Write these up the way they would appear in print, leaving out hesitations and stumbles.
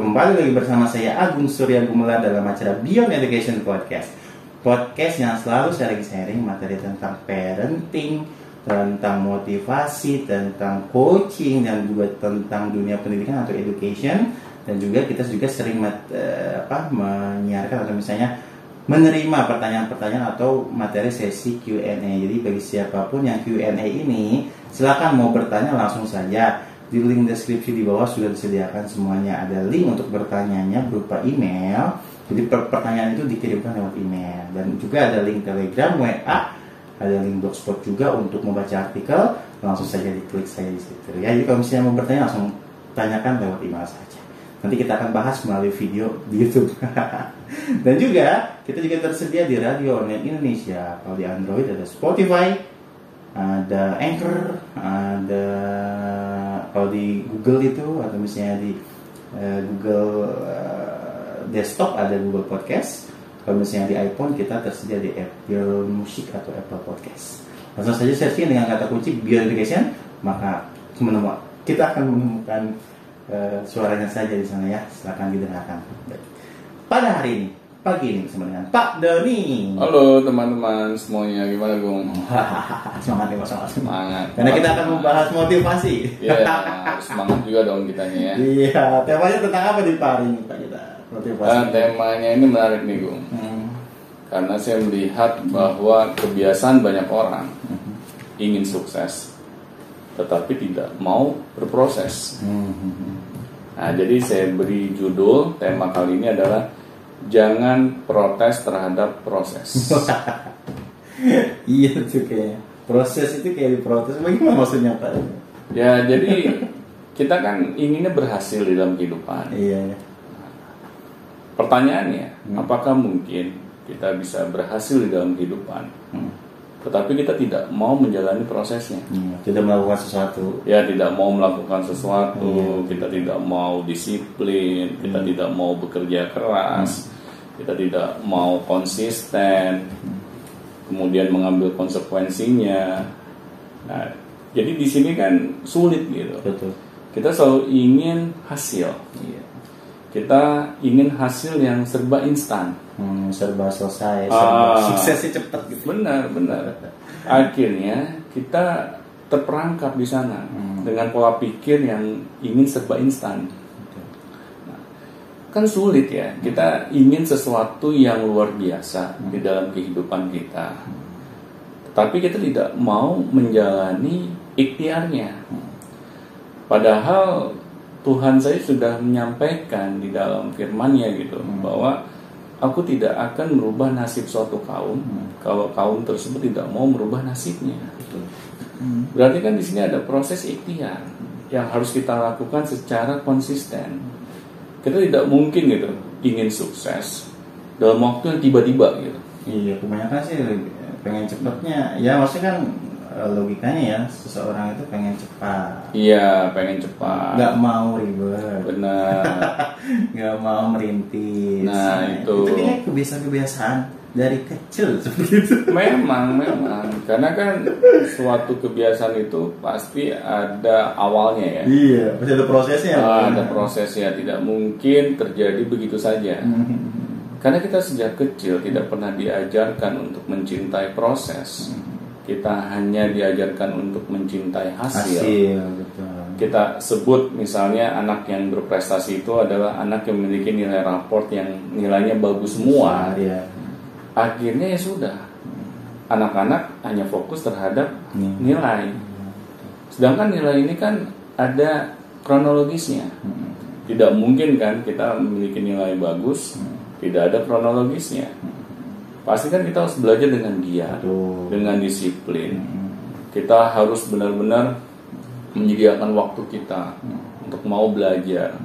kembali lagi bersama saya Agung Surya Gumelar dalam acara Beyond Education Podcast. Podcast yang selalu sharing-sharing materi tentang parenting, tentang motivasi, tentang coaching, dan juga tentang dunia pendidikan atau education. Dan juga kita juga sering menyiarkan atau misalnya menerima pertanyaan-pertanyaan atau materi sesi Q&A. Jadi bagi siapapun yang Q&A ini, silakan mau bertanya langsung saja. Di link deskripsi di bawah sudah disediakan semuanya. Ada link untuk bertanyanya berupa email. Jadi pertanyaan itu dikirimkan lewat email. Dan juga ada link Telegram, WA, ada link Blogspot juga untuk membaca artikel. Langsung saja diklik saya di situ. Ya, jadi kalau misalnya mau bertanya langsung tanyakan lewat email saja. Nanti kita akan bahas melalui video di YouTube. Dan juga kita juga tersedia di Radio Online Indonesia. Kalau di Android ada Spotify, ada Anchor, ada kalau di Google itu atau misalnya di Google desktop ada Google Podcast. Kalau misalnya di iPhone kita tersedia di Apple Music atau Apple Podcast. Langsung saja searching dengan kata kunci Beyond Education, maka kita akan menemukan suaranya saja di sana ya. Silakan didengarkan. Pada hari ini, pagi ini bersama dengan Pak Doni. Halo teman-teman semuanya, gimana Gung? Semangat ya, semangat. Karena Semangat. kita akan membahas motivasi. Iya, semangat juga dong kitanya ya. Iya, temanya tentang apa di Pak hari ini Pak kita? Motivasi. Temanya ini menarik nih Gung. Karena saya melihat bahwa kebiasaan banyak orang ingin sukses, tetapi tidak mau berproses. Nah, jadi saya beri judul tema kali ini adalah jangan protes terhadap proses. Iya tuh kayak proses itu kayak diprotes. Bagaimana maksudnya Pak? Ya, jadi kita kan inginnya berhasil di dalam kehidupan. Iya. Pertanyaannya, apakah mungkin kita bisa berhasil di dalam kehidupan, tetapi kita tidak mau menjalani prosesnya? Tidak melakukan sesuatu. Ya, tidak mau melakukan sesuatu, kita tidak mau disiplin, kita tidak mau bekerja keras, kita tidak mau konsisten, kemudian mengambil konsekuensinya. Nah, jadi di sini kan sulit gitu. Betul. Kita selalu ingin hasil. Iya. Kita ingin hasil yang serba instan. Serba selesai, serba suksesnya cepat gitu. Benar. Akhirnya kita terperangkap di sana dengan pola pikir yang ingin serba instan. Nah, kan sulit ya. Kita ingin sesuatu yang luar biasa di dalam kehidupan kita, tapi kita tidak mau menjalani ikhtiarnya. Padahal Tuhan saya sudah menyampaikan di dalam firman-Nya gitu, bahwa aku tidak akan merubah nasib suatu kaum kalau kaum tersebut tidak mau merubah nasibnya. Berarti kan di sini ada proses ikhtiar yang harus kita lakukan secara konsisten. Kita tidak mungkin gitu ingin sukses dalam waktu yang tiba-tiba gitu. Iya, kebanyakan sih pengen cepatnya. Ya maksudnya kan logikanya ya, seseorang itu pengen cepat. Iya, pengen cepat. Nggak mau ribet. Benar. Nggak mau merintis. Nah, itu kayaknya kebiasaan-kebiasaan dari kecil seperti itu. Memang. Karena kan suatu kebiasaan itu pasti ada awalnya ya. Iya, pasti ada prosesnya. Ada prosesnya, tidak mungkin terjadi begitu saja. Karena kita sejak kecil tidak pernah diajarkan untuk mencintai proses. Kita hanya diajarkan untuk mencintai hasil. Betul. Kita sebut misalnya anak yang berprestasi itu adalah anak yang memiliki nilai raport yang nilainya bagus semua. Iya. Akhirnya ya sudah, anak-anak hanya fokus terhadap nilai. Sedangkan nilai ini kan ada kronologisnya. Tidak mungkin kan kita memiliki nilai bagus, tidak ada kronologisnya. Pasti kan kita harus belajar dengan giat, dengan disiplin. Kita harus benar-benar menyediakan waktu kita untuk mau belajar.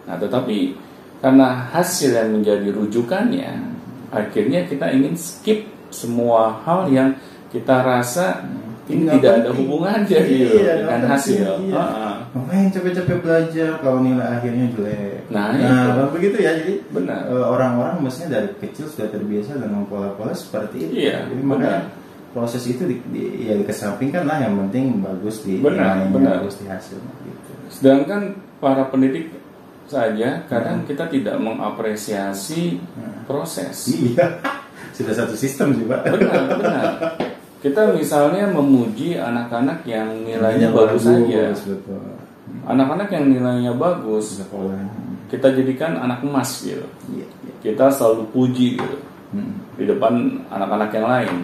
Nah, tetapi karena hasil yang menjadi rujukannya, akhirnya kita ingin skip semua hal yang kita rasa ini tidak ada hubungannya gitu dengan hasil. Ngapain capek-capek belajar kalau nilai akhirnya jelek. Nah begitu ya. Jadi benar. Orang-orang mestinya dari kecil sudah terbiasa dengan pola-pola seperti itu. Iya, jadi makanya proses itu dikesampingkan lah, yang penting bagus di benar. bagus di hasil gitu. Sedangkan para pendidik saja kadang kita tidak mengapresiasi proses. Iya, sudah satu sistem sih Pak. Benar. Kita misalnya memuji anak-anak yang nilainya bagus saja. Anak-anak yang nilainya bagus, kita jadikan anak emas gitu. Kita selalu puji gitu di depan anak-anak yang lain.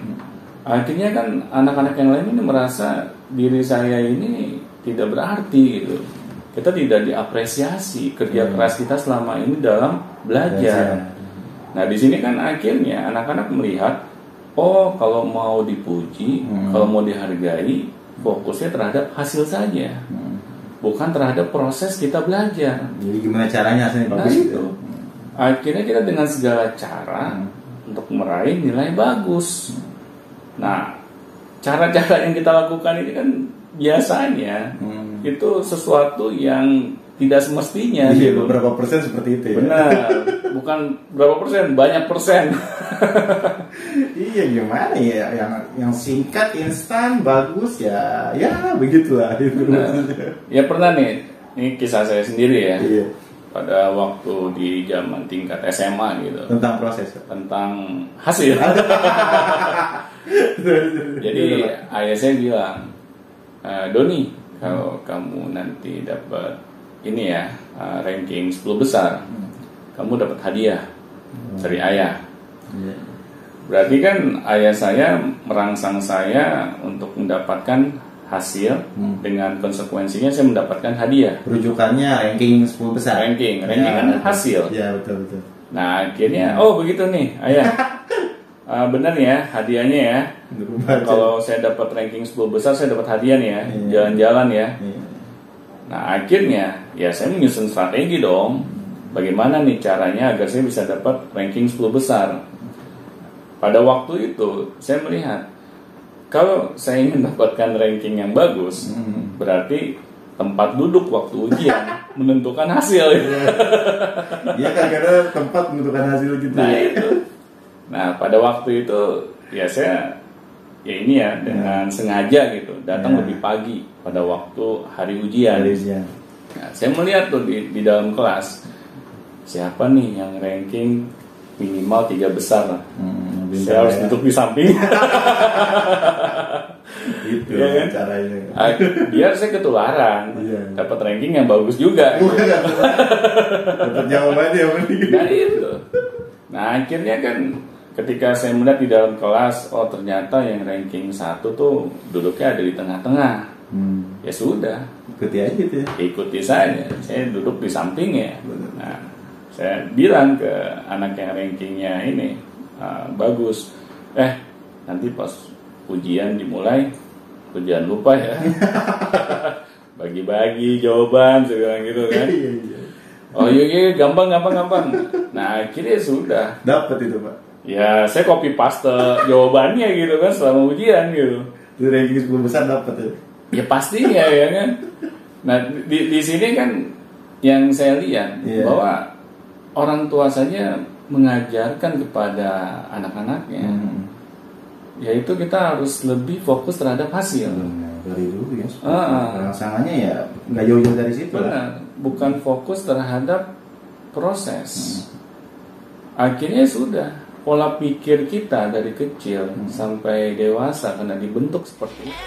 Akhirnya kan anak-anak yang lain ini merasa diri saya ini tidak berarti gitu. Kita tidak diapresiasi kerja keras kita selama ini dalam belajar. Nah di sini kan akhirnya anak-anak melihat, oh kalau mau dipuji, kalau mau dihargai, fokusnya terhadap hasil saja, bukan terhadap proses kita belajar. Jadi gimana caranya hasilnya bagus itu? Akhirnya kita dengan segala cara untuk meraih nilai bagus. Nah, cara-cara yang kita lakukan ini kan biasanya itu sesuatu yang tidak semestinya. Iya, gitu. Beberapa persen seperti itu ya. Benar, bukan berapa persen, banyak persen. Iya, gimana ya, yang singkat, instan, bagus ya begitulah itu. Ya pernah nih, ini kisah saya sendiri ya. Iya. Pada waktu di zaman tingkat SMA gitu. Tentang proses. Tentang hasil. Jadi ayah saya bilang, Doni, kalau kamu nanti dapat ini ya ranking 10 besar, kamu dapat hadiah dari ayah. Berarti kan ayah saya merangsang saya untuk mendapatkan hasil, dengan konsekuensinya saya mendapatkan hadiah. Rujukannya ranking 10 besar. Ranking kan hasil. Ya betul. Nah akhirnya begitu nih ayah. Benar ya hadiahnya ya. Kalau saya dapat ranking 10 besar saya dapat hadiah nih ya, jalan-jalan ya. Nah akhirnya ya saya menyusun strategi dong. Bagaimana nih caranya agar saya bisa dapat ranking 10 besar. Pada waktu itu saya melihat, kalau saya ingin mendapatkan ranking yang bagus, berarti tempat duduk waktu ujian menentukan hasil. Iya kan, karena tempat menentukan hasil gitu. Nah itu. Nah pada waktu itu ya saya dengan sengaja gitu datang lebih pagi pada waktu hari ujian. Nah, saya melihat tuh di dalam kelas siapa nih yang ranking minimal 3 besar. Saya harus duduk di samping. Itu ya kan? Caranya. Biar saya ketularan, dapat ranking yang bagus juga. Dapat jawabannya yang penting. Nah itu. Nah akhirnya kan ketika saya melihat di dalam kelas, oh ternyata yang ranking 1 tuh duduknya ada di tengah-tengah. Ya sudah, ikuti aja gitu ya. Ikuti saja. Saya duduk di sampingnya. Nah, saya bilang ke anak yang rankingnya ini bagus. Nanti pas ujian dimulai, jangan lupa ya. Bagi-bagi jawaban, saya bilang gitu kan. Oh iya, gampang. Nah akhirnya sudah. Dapat itu Pak. Ya saya copy paste jawabannya gitu kan selama ujian gitu. Itu ranking 10 besar dapat ya. Ya pastinya ya kan. Nah di sini kan yang saya lihat bahwa orang tua saja mengajarkan kepada anak-anaknya, yaitu kita harus lebih fokus terhadap hasil. Dari dulu ya. Rangsangannya ya nggak jauh-jauh dari situ. Benar, bukan fokus terhadap proses. Akhirnya sudah pola pikir kita dari kecil sampai dewasa karena dibentuk seperti itu.